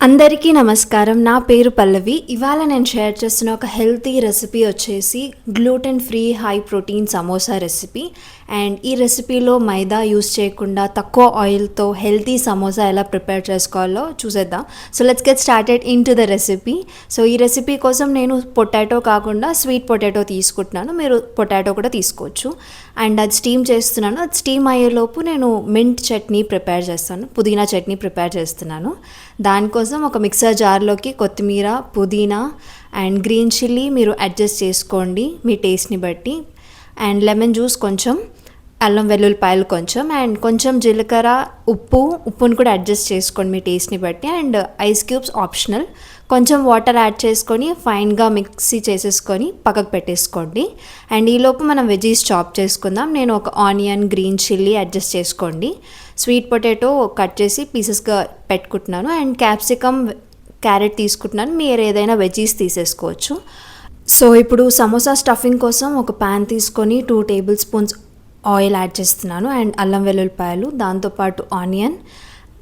అందరికీ నమస్కారం. నా పేరు పల్లవి. ఇవాళ నేను షేర్ చేస్తున్న ఒక హెల్తీ రెసిపీ వచ్చేసి gluten free high protein samosa recipe. And ఈ రెసిపీలో మైదా యూస్ చేయకుండా తక్కువ ఆయిల్తో హెల్తీ సమోసా ఎలా ప్రిపేర్ చేసుకోవాలో చూసేద్దాం. So let's get started in to the recipe. So ఈ రెసిపీ కోసం నేను పొటాటో కాకుండా స్వీట్ పొటాటో తీసుకుంటున్నాను. మీరు పొటాటో కూడా తీసుకోవచ్చు. అండ్ అది స్టీమ్ చేస్తున్నాను. అది స్టీమ్ అయ్యేలోపు నేను మింట్ చట్నీ ప్రిపేర్ చేస్తాను, పుదీనా చట్నీ ప్రిపేర్ చేస్తున్నాను. దానికోసం ఒక మిక్సర్ జార్లోకి కొత్తిమీర, పుదీనా అండ్ గ్రీన్ చిల్లీ మీరు అడ్జస్ట్ చేసుకోండి మీ టేస్ట్ని బట్టి. అండ్ లెమన్ జ్యూస్ కొంచెం, అల్లం వెల్లుల్లిపాయలు కొంచెం, అండ్ కొంచెం జీలకర్ర, ఉప్పును కూడా అడ్జస్ట్ చేసుకోండి మీ టేస్ట్ని బట్టి. And ice cubes optional. కొంచెం వాటర్ యాడ్ చేసుకొని ఫైన్గా మిక్సీ చేసేసుకొని పక్కకు పెట్టేసుకోండి. అండ్ ఈలోపు మనం వెజీస్ చాప్ చేసుకుందాం. నేను ఒక ఆనియన్, గ్రీన్ చిల్లీ అడ్జస్ట్ చేసుకోండి. స్వీట్ పొటాటో కట్ చేసి పీసెస్గా పెట్టుకుంటున్నాను. అండ్ క్యాప్సికమ్, క్యారెట్ తీసుకుంటున్నాను. మీరు ఏదైనా వెజీస్ తీసేసుకోవచ్చు. సో ఇప్పుడు సమోసా స్టఫింగ్ కోసం ఒక ప్యాన్ తీసుకొని 2 టేబుల్ స్పూన్స్ ఆయిల్ యాడ్ చేస్తున్నాను. అండ్ అల్లం వెల్లుల్లిపాయలు, దాంతోపాటు ఆనియన్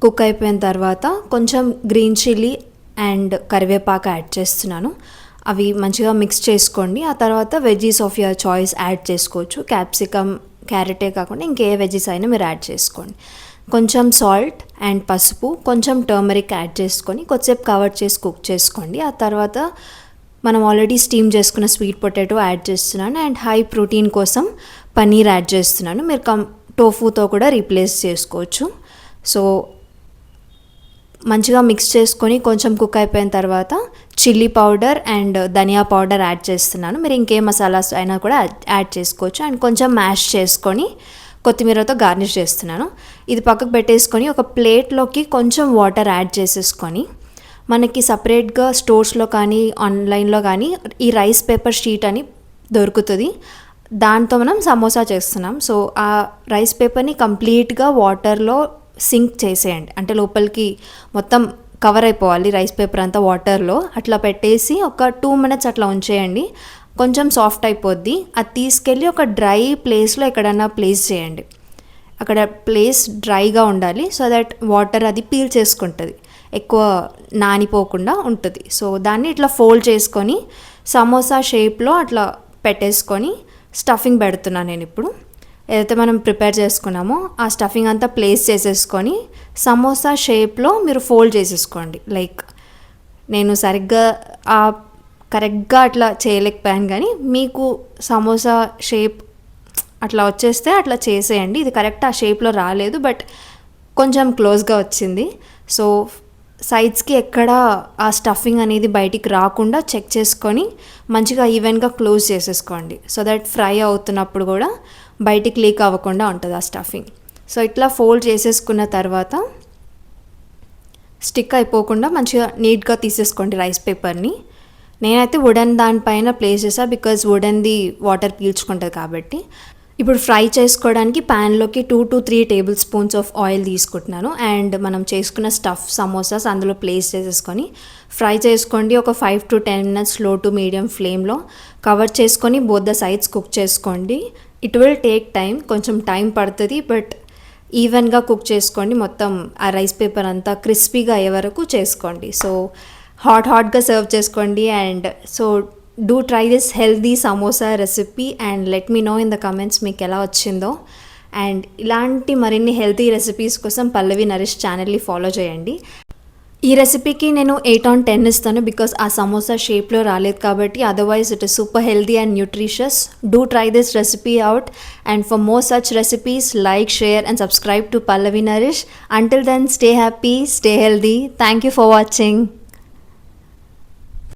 కుక్ అయిపోయిన తర్వాత కొంచెం గ్రీన్ చిల్లీ అండ్ కరివేపాకు యాడ్ చేస్తున్నాను. అవి మంచిగా మిక్స్ చేసుకోండి. ఆ తర్వాత veggies of your choice add చేసుకోవచ్చు. క్యాప్సికమ్, క్యారెటే కాకుండా ఇంకే వెజీస్ అయినా మీరు యాడ్ చేసుకోండి. కొంచెం సాల్ట్ అండ్ పసుపు, కొంచెం టర్మరిక్ యాడ్ చేసుకొని కొద్దిసేపు కవర్ చేసి కుక్ చేసుకోండి. ఆ తర్వాత మనం ఆల్రెడీ స్టీమ్ చేసుకున్న స్వీట్ పొటాటో యాడ్ చేస్తున్నాను. అండ్ హై ప్రోటీన్ కోసం పన్నీర్ యాడ్ చేస్తున్నాను. మీరు టోఫూతో కూడా రీప్లేస్ చేసుకోవచ్చు. సో మంచిగా మిక్స్ చేసుకొని కొంచెం కుక్ అయిపోయిన తర్వాత chilli powder and dhania powder add చేస్తున్నాను. మీరు ఇంకే మసాలాస్ అయినా కూడా యాడ్ చేసుకోవచ్చు. అండ్ కొంచెం మ్యాష్ చేసుకొని కొత్తిమీరతో గార్నిష్ చేస్తున్నాను. ఇది పక్కకు పెట్టేసుకొని ఒక ప్లేట్లోకి కొంచెం వాటర్ యాడ్ చేసేసుకొని, మనకి సపరేట్గా స్టోర్స్లో కానీ ఆన్లైన్లో కానీ ఈ రైస్ పేపర్ షీట్ అని దొరుకుతుంది. దాంతో మనం సమోసా చేస్తున్నాం. సో ఆ రైస్ పేపర్ని కంప్లీట్గా వాటర్లో సింక్ చేసేయండి. అంటే లోపలికి మొత్తం కవర్ అయిపోవాలి రైస్ పేపర్ అంతా వాటర్లో. అట్లా పెట్టేసి ఒక 2 minutes అట్లా ఉంచేయండి. కొంచెం సాఫ్ట్ అయిపోద్ది. అది తీసుకెళ్ళి ఒక డ్రై ప్లేస్లో ఎక్కడన్నా ప్లేస్ చేయండి. అక్కడ ప్లేస్ డ్రైగా ఉండాలి. సో దట్ వాటర్ అది పీల్ చేసుకుంటుంది, ఎక్కువ నానిపోకుండా ఉంటుంది. సో దాన్ని ఇట్లా ఫోల్డ్ చేసుకొని సమోసా షేప్లో అట్లా పెట్టేసుకొని స్టఫింగ్ పెడుతున్నాను నేను ఇప్పుడు. ఏదైతే మనం ప్రిపేర్ చేసుకున్నామో ఆ స్టఫింగ్ అంతా ప్లేస్ చేసేసుకొని సమోసా షేప్లో మీరు ఫోల్డ్ చేసేసుకోండి. లైక్ నేను సరిగ్గా కరెక్ట్గా అట్లా చేయలేకపోయాను, కానీ మీకు సమోసా షేప్ అట్లా వచ్చేస్తే అట్లా చేసేయండి. ఇది కరెక్ట్ ఆ షేప్లో రాలేదు, బట్ కొంచెం క్లోజ్గా వచ్చింది. సో సైడ్స్కి ఎక్కడ ఆ స్టఫింగ్ అనేది బయటికి రాకుండా చెక్ చేసుకొని మంచిగా ఈవెన్గా క్లోజ్ చేసేసుకోండి. సో దట్ ఫ్రై అవుతున్నప్పుడు కూడా బయటికి లీక్ అవ్వకుండా ఉంటుంది ఆ స్టఫింగ్. సో ఇట్లా ఫోల్డ్ చేసేసుకున్న తర్వాత స్టిక్ అయిపోకుండా మంచిగా నీట్గా తీసేసుకోండి రైస్ పేపర్ని. నేనైతే వుడెన్ దానిపైన ప్లేస్ చేసాను, బికాజ్ వుడెన్ది వాటర్ పీల్చుకుంటుంది కాబట్టి. ఇప్పుడు ఫ్రై చేసుకోవడానికి ప్యాన్లోకి 2 to 3 table spoons of oil తీసుకుంటున్నాను. అండ్ మనం చేసుకున్న స్టఫ్ సమోసాస్ అందులో ప్లేస్ చేసేసుకొని ఫ్రై చేసుకోండి. ఒక 5 to 10 minutes లో టు మీడియం ఫ్లేమ్లో కవర్ చేసుకొని బోత్ ద సైడ్స్ కుక్ చేసుకోండి. ఇట్ విల్ టేక్ టైం, కొంచెం టైం పడుతుంది, బట్ ఈవెన్గా కుక్ చేసుకోండి. మొత్తం ఆ రైస్ పేపర్ అంతా క్రిస్పీగా అయ్యే వరకు చేసుకోండి. సో హాట్గా సర్వ్ చేసుకోండి. And so do try this healthy samosa recipe and let me know in the comments మీకు ఎలా వచ్చిందో. అండ్ ఇలాంటి మరిన్ని హెల్తీ రెసిపీస్ కోసం పల్లవి నరేష్ ఛానల్ని ఫాలో చేయండి. ఈ రెసిపీకి నేను 8 on 10 ఇస్తాను, బికాస్ ఆ సమోసా షేప్లో రాలేదు కాబట్టి. Otherwise it is super healthy and nutritious. Do try this recipe out. And for more such recipes, like, share and subscribe to Pallavi Naresh. Until then, stay happy, stay healthy. Thank you for watching.